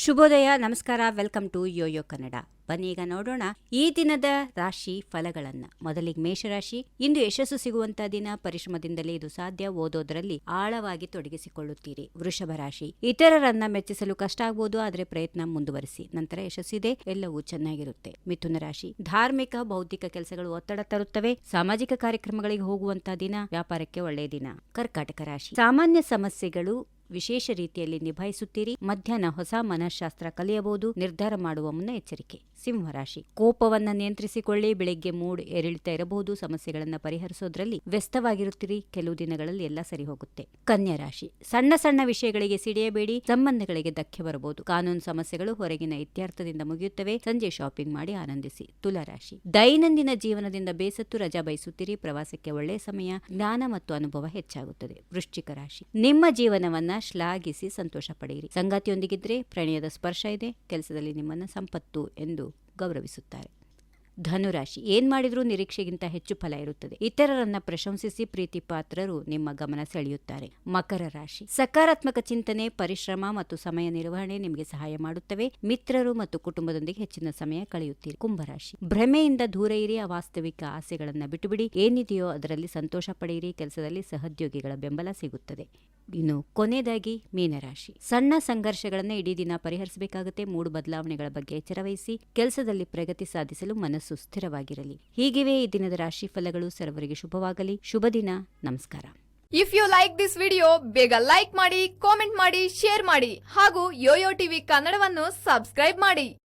ಶುಭೋದಯ, ನಮಸ್ಕಾರ, welcome to Yoyo Kannada. ಬನ್ನಿ ಈಗ ನೋಡೋಣ ಈ ದಿನದ ರಾಶಿ ಫಲಗಳನ್ನ. ಮೊದಲಿಗೆ ಮೇಷರಾಶಿ. ಇಂದು ಯಶಸ್ಸು ಸಿಗುವಂತಹ ದಿನ. ಪರಿಶ್ರಮದಿಂದಲೇ ಇದು ಸಾಧ್ಯ. ಓದೋದ್ರಲ್ಲಿ ಆಳವಾಗಿ ತೊಡಗಿಸಿಕೊಳ್ಳುತ್ತೀರಿ. ವೃಷಭ ರಾಶಿ. ಇತರರನ್ನ ಮೆಚ್ಚಿಸಲು ಕಷ್ಟ ಆಗಬಹುದು, ಆದರೆ ಪ್ರಯತ್ನ ಮುಂದುವರಿಸಿ, ನಂತರ ಯಶಸ್ಸಿದೆ, ಎಲ್ಲವೂ ಚೆನ್ನಾಗಿರುತ್ತೆ. ಮಿಥುನ ರಾಶಿ. ಧಾರ್ಮಿಕ ಬೌದ್ಧಿಕ ಕೆಲಸಗಳು ಒತ್ತಡ ತರುತ್ತವೆ. ಸಾಮಾಜಿಕ ಕಾರ್ಯಕ್ರಮಗಳಿಗೆ ಹೋಗುವಂತಹ ದಿನ. ವ್ಯಾಪಾರಕ್ಕೆ ಒಳ್ಳೆಯ ದಿನ. ಕರ್ಕಾಟಕ ರಾಶಿ. ಸಾಮಾನ್ಯ ಸಮಸ್ಯೆಗಳು ವಿಶೇಷ ರೀತಿಯಲ್ಲಿ ನಿಭಾಯಿಸುತ್ತೀರಿ. ಮಧ್ಯಾಹ್ನ ಹೊಸ ಮನಃಶಾಸ್ತ್ರ ಕಲಿಯಬಹುದು. ನಿರ್ಧಾರ ಮಾಡುವ ಮುನ್ನ ಎಚ್ಚರಿಕೆ. ಸಿಂಹರಾಶಿ. ಕೋಪವನ್ನ ನಿಯಂತ್ರಿಸಿಕೊಳ್ಳಿ. ಬೆಳಿಗ್ಗೆ ಮೂಡ್ ಏರಿಳಿತ ಇರಬಹುದು. ಸಮಸ್ಯೆಗಳನ್ನ ಪರಿಹರಿಸೋದ್ರಲ್ಲಿ ವ್ಯಸ್ತವಾಗಿರುತ್ತೀರಿ. ಕೆಲವು ದಿನಗಳಲ್ಲಿ ಎಲ್ಲ ಸರಿ ಹೋಗುತ್ತೆ. ಕನ್ಯಾ ರಾಶಿ. ಸಣ್ಣ ಸಣ್ಣ ವಿಷಯಗಳಿಗೆ ಸಿಡಿಯಬೇಡಿ. ಸಂಬಂಧಗಳಿಗೆ ಧಕ್ಕೆ ಬರಬಹುದು. ಕಾನೂನು ಸಮಸ್ಯೆಗಳು ಹೊರಗಿನ ಇತ್ಯರ್ಥದಿಂದ ಮುಗಿಯುತ್ತವೆ. ಸಂಜೆ ಶಾಪಿಂಗ್ ಮಾಡಿ ಆನಂದಿಸಿ. ತುಲಾ ರಾಶಿ. ದೈನಂದಿನ ಜೀವನದಿಂದ ಬೇಸತ್ತು ರಜಾ ಬಯಸುತ್ತೀರಿ. ಪ್ರವಾಸಕ್ಕೆ ಒಳ್ಳೆಯ ಸಮಯ. ಜ್ಞಾನ ಮತ್ತು ಅನುಭವ ಹೆಚ್ಚಾಗುತ್ತದೆ. ವೃಶ್ಚಿಕ ರಾಶಿ. ನಿಮ್ಮ ಜೀವನವನ್ನ ಶ್ಲಾಘಿಸಿ ಸಂತೋಷ ಪಡೆಯಿರಿ. ಸಂಗಾತಿಯೊಂದಿಗಿದ್ರೆ ಪ್ರಣಯದ ಸ್ಪರ್ಶ ಇದೆ. ಕೆಲಸದಲ್ಲಿ ನಿಮ್ಮನ್ನ ಸಂಪತ್ತು ಎಂದು ಗೌರವಿಸುತ್ತಾರೆ. ಧನುರಾಶಿ. ಏನ್ ಮಾಡಿದ್ರೂ ನಿರೀಕ್ಷೆಗಿಂತ ಹೆಚ್ಚು ಫಲ ಇರುತ್ತದೆ. ಇತರರನ್ನ ಪ್ರಶಂಸಿಸಿ ಪ್ರೀತಿ ಪಾತ್ರರು ನಿಮ್ಮ ಗಮನ ಸೆಳೆಯುತ್ತಾರೆ. ಮಕರ ರಾಶಿ. ಸಕಾರಾತ್ಮಕ ಚಿಂತನೆ, ಪರಿಶ್ರಮ ಮತ್ತು ಸಮಯ ನಿರ್ವಹಣೆ ನಿಮಗೆ ಸಹಾಯ ಮಾಡುತ್ತವೆ. ಮಿತ್ರರು ಮತ್ತು ಕುಟುಂಬದೊಂದಿಗೆ ಹೆಚ್ಚಿನ ಸಮಯ ಕಳೆಯುತ್ತೀರಿ. ಕುಂಭರಾಶಿ. ಭ್ರಮೆಯಿಂದ ದೂರ ಇರಿ. ಅವಾಸ್ತವಿಕ ಆಸೆಗಳನ್ನ ಬಿಟ್ಟುಬಿಡಿ. ಏನಿದೆಯೋ ಅದರಲ್ಲಿ ಸಂತೋಷ ಪಡೆಯಿರಿ. ಕೆಲಸದಲ್ಲಿ ಸಹೋದ್ಯೋಗಿಗಳ ಬೆಂಬಲ ಸಿಗುತ್ತದೆ. ಇನ್ನು ಕೊನೆಯದಾಗಿ ಮೀನರಾಶಿ. ಸಣ್ಣ ಸಂಘರ್ಷಗಳನ್ನ ಇಡೀ ದಿನ ಪರಿಹರಿಸಬೇಕಾಗುತ್ತೆ. ಮೂಡು ಬದಲಾವಣೆಗಳ ಬಗ್ಗೆ ಎಚ್ಚರವಹಿಸಿ. ಕೆಲಸದಲ್ಲಿ ಪ್ರಗತಿ ಸಾಧಿಸಲು ಮನಸ್ಸು ಸ್ಥಿರವಾಗಿರಲಿ. ಹೀಗಿವೆ ಈ ದಿನದ ರಾಶಿ ಫಲಗಳು. ಸರ್ವರಿಗೆ ಶುಭವಾಗಲಿ. ಶುಭ ದಿನ. ನಮಸ್ಕಾರ. If you like this video, ಬೇಗ ಲೈಕ್ ಮಾಡಿ, ಕಾಮೆಂಟ್ ಮಾಡಿ, ಶೇರ್ ಮಾಡಿ ಹಾಗೂ ಯೋಯೋ ಟಿವಿ ಕನ್ನಡವನ್ನು ಸಬ್ಸ್ಕ್ರೈಬ್ ಮಾಡಿ.